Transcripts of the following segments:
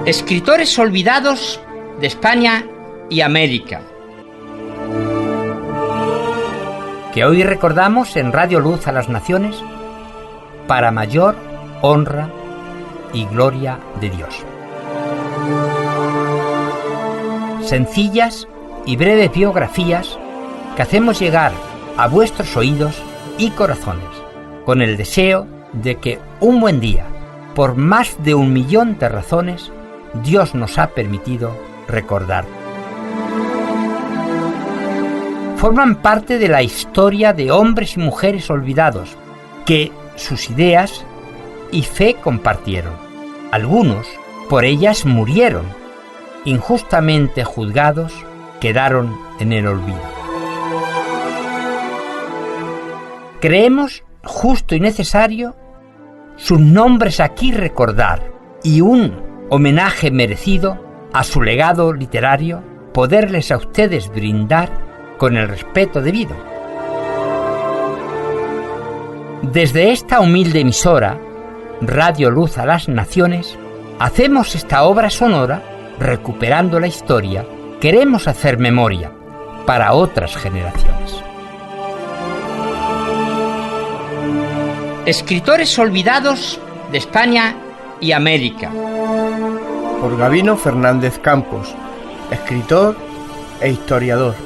Escritores olvidados de España y América, que hoy recordamos en Radio Luz a las Naciones para mayor honra y gloria de Dios. Sencillas y breves biografías que hacemos llegar a vuestros oídos y corazones con el deseo de que un buen día, por más de 1 millón de razones, Dios nos ha permitido recordar. Forman parte de la historia de hombres y mujeres olvidados que sus ideas y fe compartieron. Algunos por ellas murieron, injustamente juzgados, quedaron en el olvido. Creemos justo y necesario sus nombres aquí recordar y un homenaje merecido a su legado literario poderles a ustedes brindar con el respeto debido. Desde esta humilde emisora, Radio Luz a las Naciones, hacemos esta obra sonora recuperando la historia. Queremos hacer memoria para otras generaciones. Escritores olvidados de España y América. Por Gabino Fernández Campos, escritor e historiador,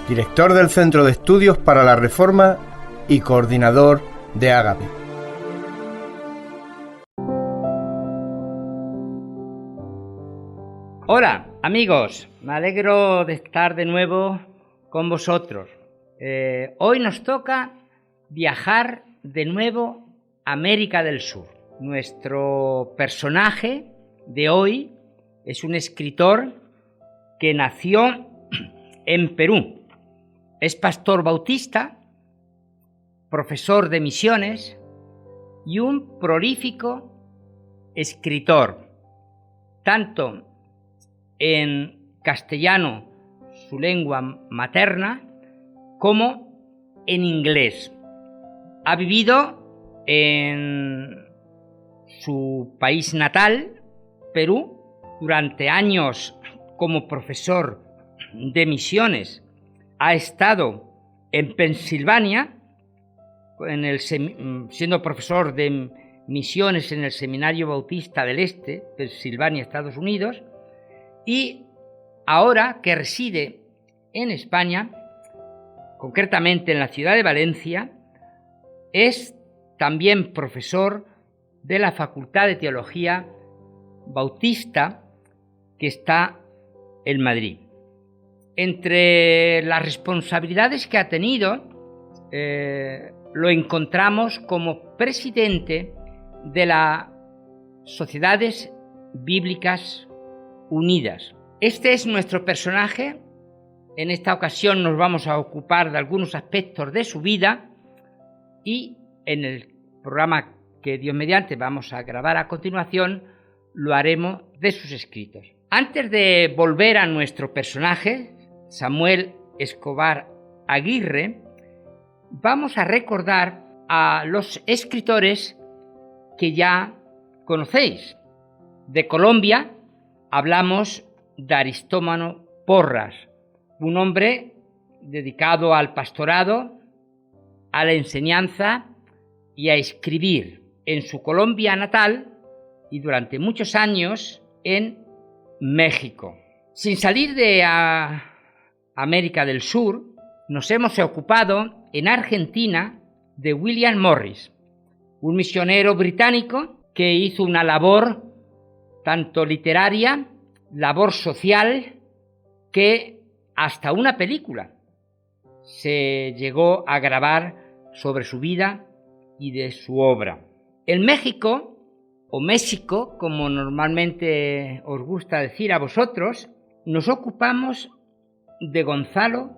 director del Centro de Estudios para la Reforma y coordinador de Ágape. Hola amigos, me alegro de estar de nuevo con vosotros. Hoy nos toca viajar de nuevo a América del Sur. Nuestro personaje de hoy es un escritor que nació en Perú. Es pastor bautista, profesor de misiones y un prolífico escritor, tanto en castellano, su lengua materna, como en inglés. Ha vivido en su país natal, Perú, durante años como profesor de misiones. Ha estado en Pensilvania, siendo profesor de misiones en el Seminario Bautista del Este, Pensilvania, Estados Unidos, y ahora que reside en España, concretamente en la ciudad de Valencia, es también profesor de la Facultad de Teología Bautista que está en Madrid. Entre las responsabilidades que ha tenido, lo encontramos como presidente de las Sociedades Bíblicas Unidas. Este es nuestro personaje. En esta ocasión nos vamos a ocupar de algunos aspectos de su vida y en el programa que Dios mediante vamos a grabar a continuación lo haremos de sus escritos. Antes de volver a nuestro personaje, Samuel Escobar Aguirre, vamos a recordar a los escritores que ya conocéis. De Colombia hablamos de Aristómano Porras, un hombre dedicado al pastorado, a la enseñanza y a escribir en su Colombia natal y durante muchos años en México. Sin salir de América del Sur, nos hemos ocupado en Argentina de William Morris, un misionero británico que hizo una labor tanto literaria, labor social, que hasta una película se llegó a grabar sobre su vida y de su obra. En México, o México, como normalmente os gusta decir a vosotros, nos ocupamos de Gonzalo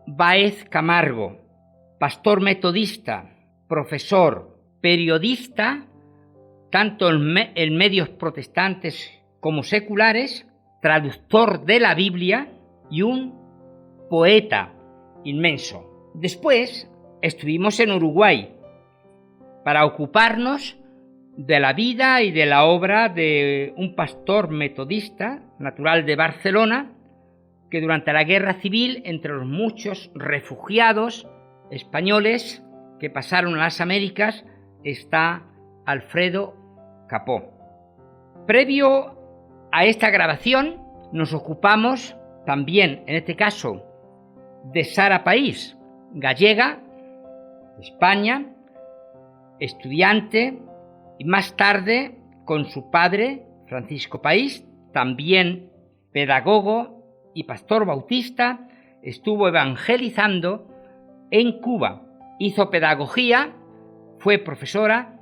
Báez Camargo, pastor metodista, profesor, periodista, tanto en medios protestantes como seculares, traductor de la Biblia y un poeta inmenso. Después estuvimos en Uruguay para ocuparnos de la vida y de la obra de un pastor metodista, natural de Barcelona, que durante la Guerra Civil, entre los muchos refugiados españoles que pasaron a las Américas, está Alfredo Capó. Previo a esta grabación, nos ocupamos también, en este caso, de Sara País, gallega, de España, estudiante, y más tarde, con su padre, Francisco País, también pedagogo y pastor bautista, estuvo evangelizando en Cuba. Hizo pedagogía, fue profesora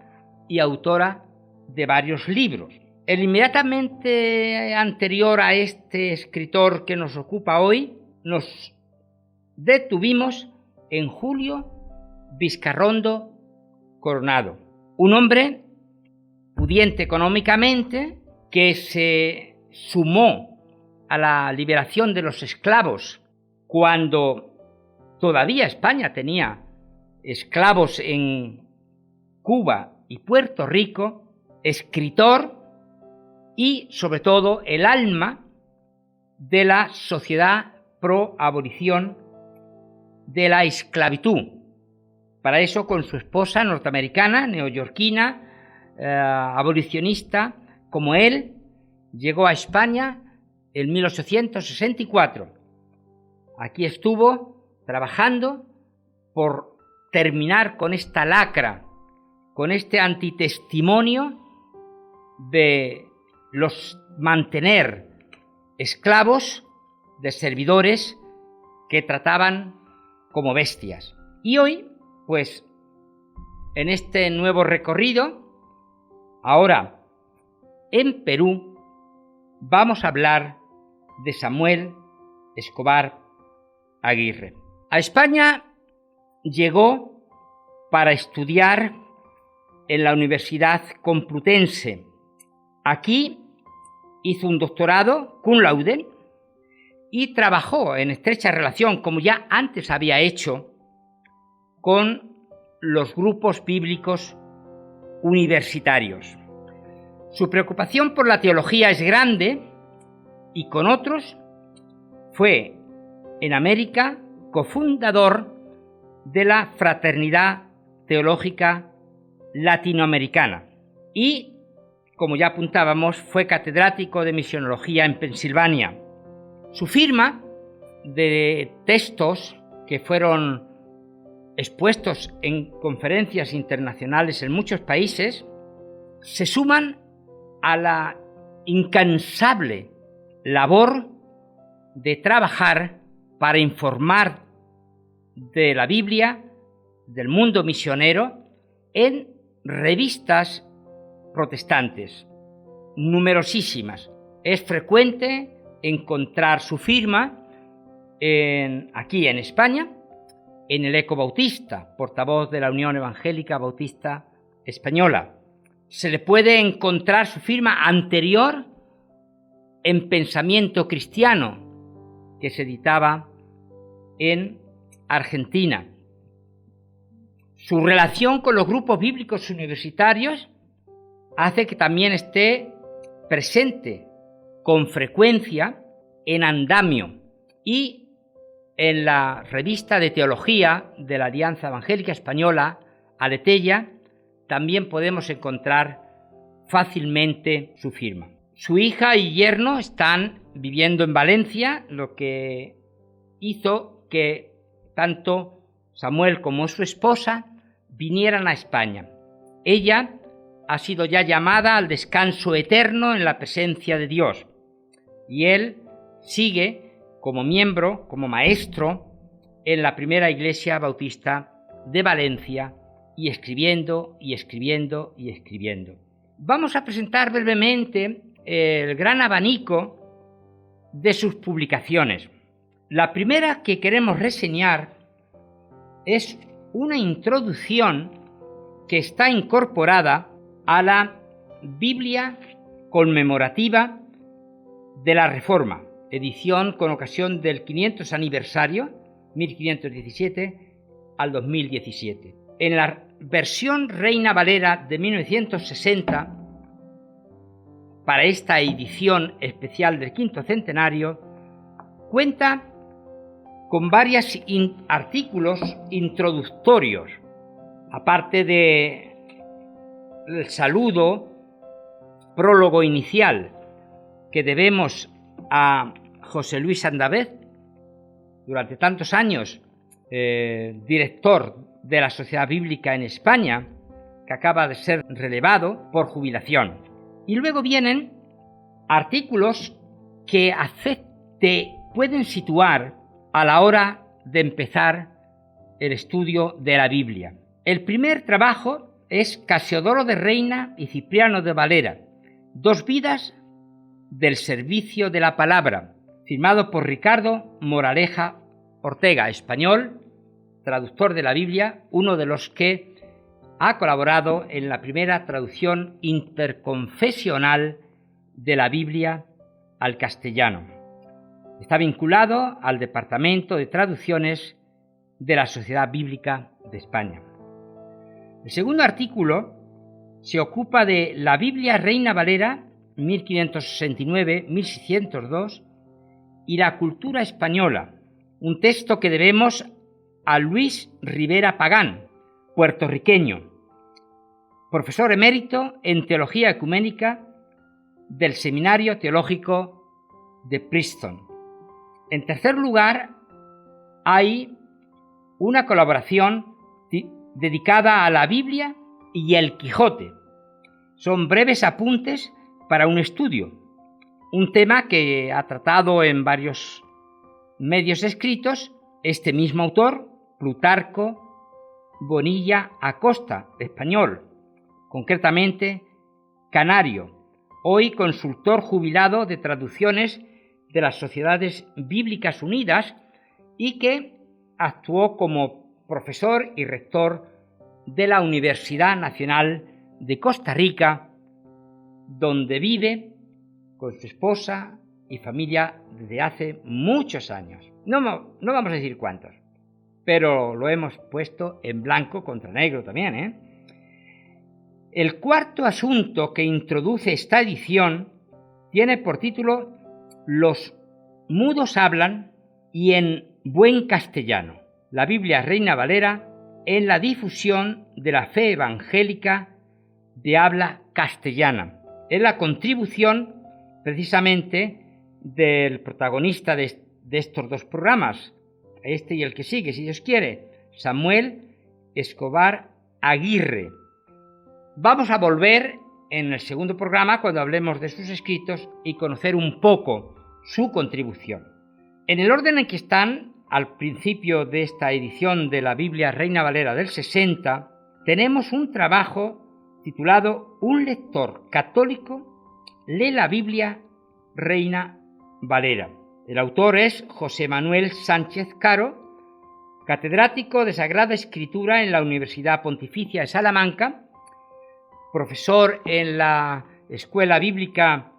y autora de varios libros. El inmediatamente anterior a este escritor que nos ocupa hoy, nos detuvimos en Julio Vizcarrondo Coronado, un hombre pudiente económicamente que se sumó a la liberación de los esclavos cuando todavía España tenía esclavos en Cuba y Puerto Rico, escritor y sobre todo el alma de la sociedad pro abolición de la esclavitud. Para eso, con su esposa norteamericana, neoyorquina, abolicionista, como él, llegó a España en 1864. Aquí estuvo trabajando por terminar con esta lacra, con este antitestimonio de los mantener esclavos de servidores que trataban como bestias. Y hoy, pues, en este nuevo recorrido, ahora en Perú, vamos a hablar de Samuel Escobar Aguirre. A España llegó para estudiar en la Universidad Complutense. Aquí hizo un doctorado cum laude y trabajó en estrecha relación, como ya antes había hecho, con los grupos bíblicos universitarios. Su preocupación por la teología es grande y con otros fue en América cofundador de la Fraternidad Teológica Latinoamericana y, como ya apuntábamos, fue catedrático de misionología en Pensilvania. Su firma de textos que fueron expuestos en conferencias internacionales en muchos países se suman a la incansable labor de trabajar para informar de la Biblia, del mundo misionero, en revistas protestantes, numerosísimas. Es frecuente encontrar su firma aquí en España, en el Eco Bautista, portavoz de la Unión Evangélica Bautista Española. Se le puede encontrar su firma anterior en Pensamiento Cristiano, que se editaba en Argentina. Su relación con los grupos bíblicos universitarios hace que también esté presente con frecuencia en Andamio y en la revista de teología de la Alianza Evangélica Española, Aleteia, también podemos encontrar fácilmente su firma. Su hija y yerno están viviendo en Valencia, lo que hizo que tanto Samuel como su esposa vinieran a España. Ella ha sido ya llamada al descanso eterno en la presencia de Dios y él sigue como miembro, como maestro en la primera iglesia bautista de Valencia y escribiendo y escribiendo y escribiendo. Vamos a presentar brevemente el gran abanico de sus publicaciones. La primera que queremos reseñar es una introducción que está incorporada a la Biblia conmemorativa de la Reforma, edición con ocasión del 500 aniversario, 1517 al 2017. En la versión Reina Valera de 1960, para esta edición especial del quinto centenario, cuenta con varios artículos introductorios, aparte del saludo, prólogo inicial que debemos a José Luis Sandavet, durante tantos años director de la Sociedad Bíblica en España, que acaba de ser relevado por jubilación. Y luego vienen artículos que te pueden situar a la hora de empezar el estudio de la Biblia. El primer trabajo es Casiodoro de Reina y Cipriano de Valera, dos vidas del servicio de la palabra, firmado por Ricardo Moraleja Ortega, español, traductor de la Biblia, uno de los que ha colaborado en la primera traducción interconfesional de la Biblia al castellano. Está vinculado al Departamento de Traducciones de la Sociedad Bíblica de España. El segundo artículo se ocupa de la Biblia Reina Valera 1569-1602 y la cultura española, un texto que debemos a Luis Rivera Pagán, puertorriqueño, profesor emérito en Teología Ecuménica del Seminario Teológico de Princeton. En tercer lugar, hay una colaboración dedicada a la Biblia y el Quijote. Son breves apuntes para un estudio, un tema que ha tratado en varios medios escritos este mismo autor, Plutarco Bonilla Acosta, español, concretamente canario, hoy consultor jubilado de traducciones de las Sociedades Bíblicas Unidas y que actuó como profesor y rector de la Universidad Nacional de Costa Rica, donde vive con su esposa y familia desde hace muchos años. No vamos a decir cuántos, pero lo hemos puesto en blanco contra negro también, El cuarto asunto que introduce esta edición tiene por título Los mudos hablan y en buen castellano, la Biblia Reina Valera en la difusión de la fe evangélica de habla castellana. Es la contribución precisamente del protagonista de estos dos programas, este y el que sigue, si Dios quiere, Samuel Escobar Aguirre. Vamos a volver en el segundo programa cuando hablemos de sus escritos y conocer un poco su contribución. En el orden en que están, al principio de esta edición de la Biblia Reina Valera del 60, tenemos un trabajo titulado Un lector católico lee la Biblia Reina Valera. El autor es José Manuel Sánchez Caro, catedrático de Sagrada Escritura en la Universidad Pontificia de Salamanca, profesor en la Escuela Bíblica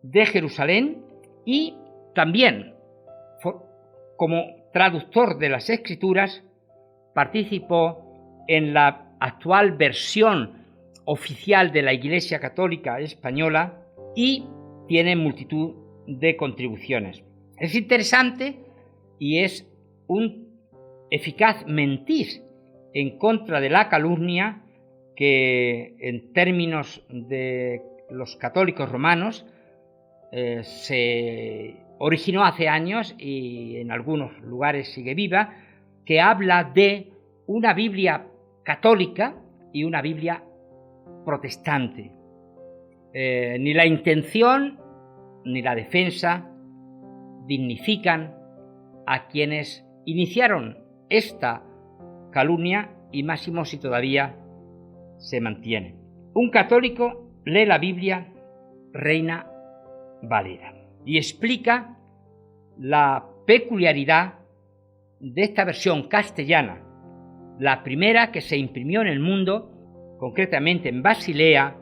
de Jerusalén y también como traductor de las Escrituras participó en la actual versión oficial de la Iglesia Católica Española y tiene multitud de contribuciones. Es interesante y es un eficaz mentir en contra de la calumnia que en términos de los católicos romanos se originó hace años y en algunos lugares sigue viva, que habla de una Biblia católica y una Biblia protestante. Ni la intención ni la defensa dignifican a quienes iniciaron esta calumnia y máximo si todavía se mantiene. Un católico lee la Biblia Reina Valera y explica la peculiaridad de esta versión castellana, la primera que se imprimió en el mundo, concretamente en Basilea,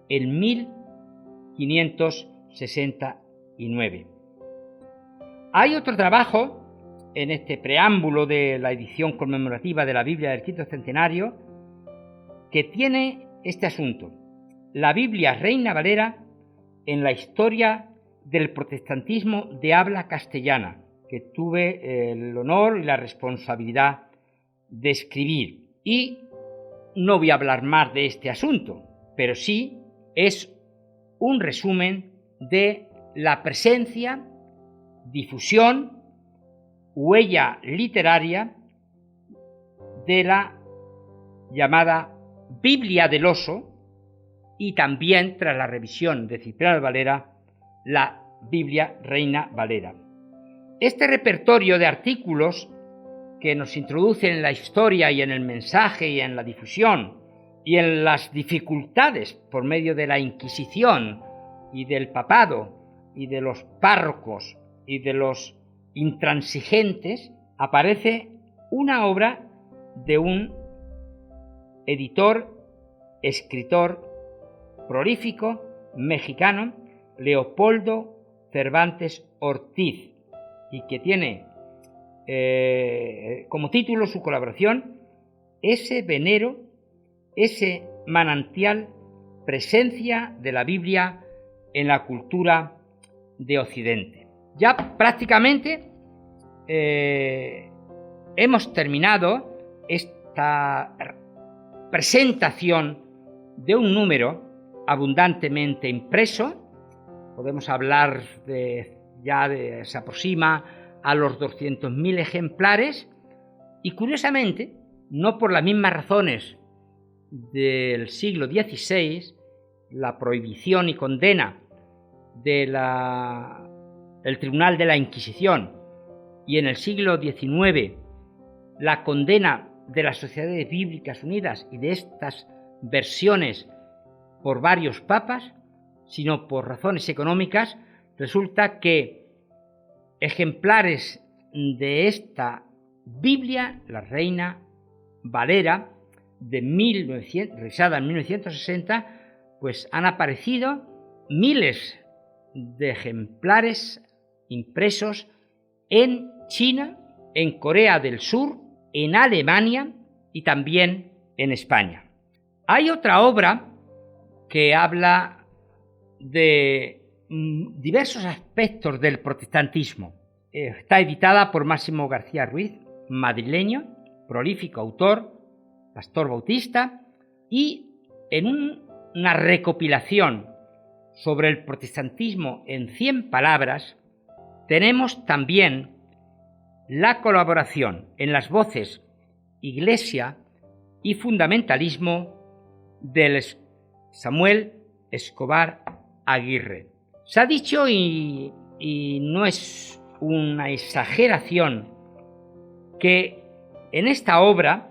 en 1569. Hay otro trabajo en este preámbulo de la edición conmemorativa de la Biblia del quinto centenario que tiene este asunto: la Biblia Reina Valera en la historia del protestantismo de habla castellana, que tuve el honor y la responsabilidad de escribir. Y no voy a hablar más de este asunto, pero sí es un resumen de la presencia, difusión, huella literaria de la llamada Biblia del Oso, y también, tras la revisión de Cipriano Valera, la Biblia Reina Valera. Este repertorio de artículos que nos introducen en la historia y en el mensaje y en la difusión y en las dificultades por medio de la Inquisición y del papado y de los párrocos y de los intransigentes, aparece una obra de un editor, escritor prolífico mexicano, Leopoldo Cervantes Ortiz, y que tiene como título su colaboración Ese venero, ese manantial, presencia de la Biblia en la cultura de Occidente. Ya prácticamente hemos terminado esta presentación de un número abundantemente impreso. Podemos hablar se aproxima a los 200.000 ejemplares, y curiosamente, no por las mismas razones del siglo XVI, la prohibición y condena del Tribunal de la Inquisición, y en el siglo XIX la condena de las Sociedades Bíblicas Unidas y de estas versiones por varios papas, sino por razones económicas. Resulta que ejemplares de esta Biblia, la Reina Valera, realizada en 1960, pues han aparecido miles de ejemplares impresos en China, en Corea del Sur, en Alemania y también en España. Hay otra obra que habla de diversos aspectos del protestantismo. Está editada por Máximo García Ruiz, madrileño, prolífico autor, pastor bautista, y en una recopilación sobre el protestantismo en 100 palabras tenemos también la colaboración en las voces Iglesia y Fundamentalismo del Samuel Escobar Aguirre. Se ha dicho, y no es una exageración, que en esta obra,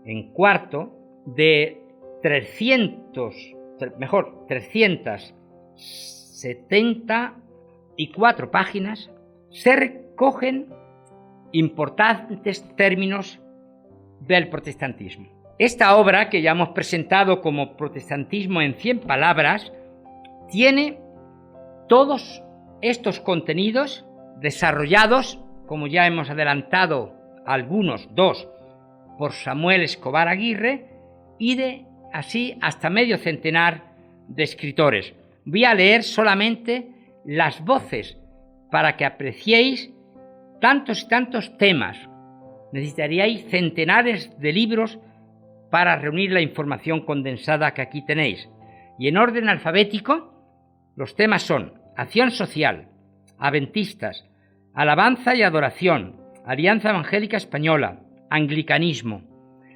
en cuarto, de 374 páginas, se recogen importantes términos del protestantismo. Esta obra, que ya hemos presentado como Protestantismo en 100 palabras, tiene todos estos contenidos desarrollados, como ya hemos adelantado dos, por Samuel Escobar Aguirre, y de así hasta medio centenar de escritores. Voy a leer solamente las voces para que apreciéis tantos y tantos temas. Necesitaríais centenares de libros para reunir la información condensada que aquí tenéis. Y en orden alfabético, los temas son acción social, adventistas, alabanza y adoración, Alianza Evangélica Española, anglicanismo,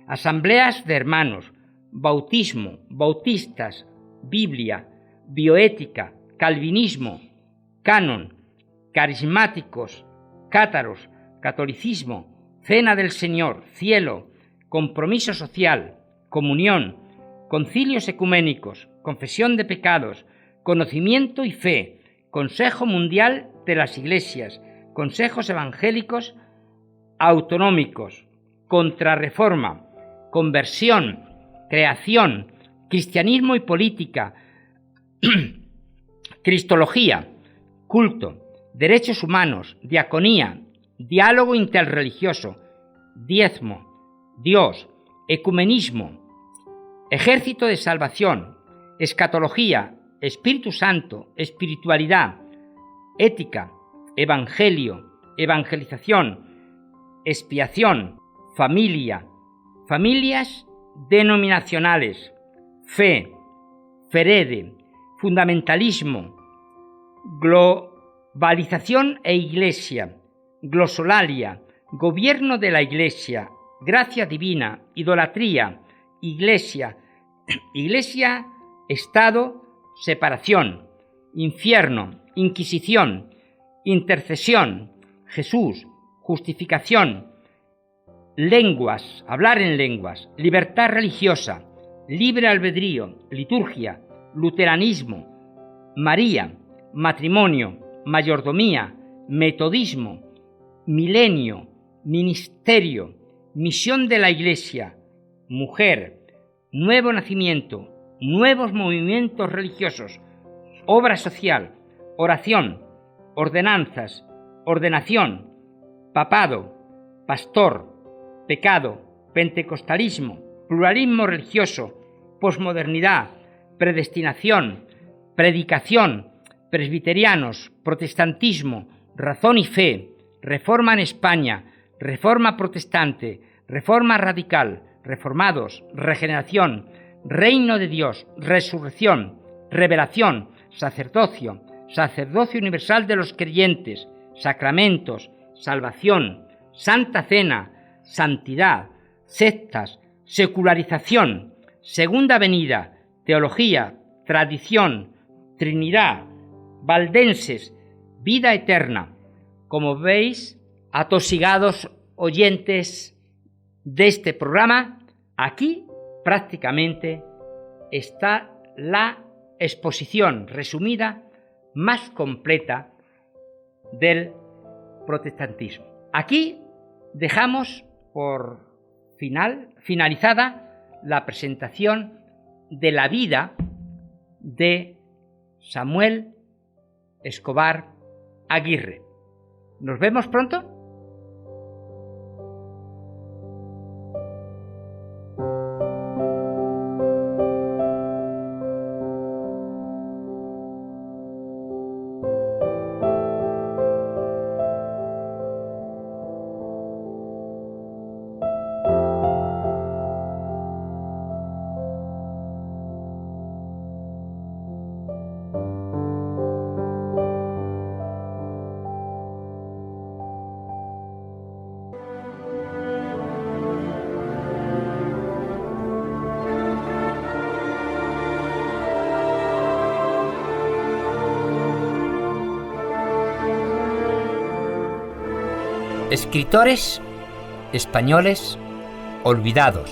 asambleas de hermanos, bautismo, bautistas, Biblia, bioética, calvinismo, canon, carismáticos, cátaros, catolicismo, cena del Señor, cielo, compromiso social, comunión, concilios ecuménicos, confesión de pecados, conocimiento y fe, Consejo Mundial de las Iglesias, consejos evangélicos autonómicos, contrarreforma, conversión, creación, cristianismo y política, cristología, culto, derechos humanos, diaconía, diálogo interreligioso, diezmo, Dios, ecumenismo, ejército de salvación, escatología, Espíritu Santo, espiritualidad, ética, evangelio, evangelización, expiación, familia, familias denominacionales, fe, ferede, fundamentalismo, globalización e iglesia, glosolalia, gobierno de la iglesia, gracia divina, idolatría, iglesia, Estado, separación, infierno, inquisición, intercesión, Jesús, justificación, lenguas, hablar en lenguas, libertad religiosa, libre albedrío, liturgia, luteranismo, María, matrimonio, mayordomía, metodismo, milenio, ministerio, misión de la Iglesia, mujer, nuevo nacimiento, nuevos movimientos religiosos, obra social, oración, ordenanzas, ordenación, papado, pastor, pecado, pentecostalismo, pluralismo religioso, posmodernidad, predestinación, predicación, presbiterianos, protestantismo, razón y fe, reforma en España, reforma protestante, reforma radical, reformados, regeneración, reino de Dios, resurrección, revelación, sacerdocio, sacerdocio universal de los creyentes, sacramentos, salvación, santa cena, santidad, sectas, secularización, segunda venida, teología, tradición, Trinidad, valdenses, vida eterna. Como veis, atosigados oyentes de este programa, aquí prácticamente está la exposición resumida más completa del protestantismo. Aquí dejamos por finalizada la presentación de la vida de Samuel Escobar Aguirre. ¿Nos vemos pronto? Escritores españoles olvidados,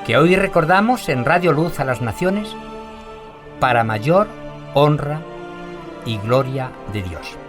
que hoy recordamos en Radio Luz a las Naciones para mayor honra y gloria de Dios.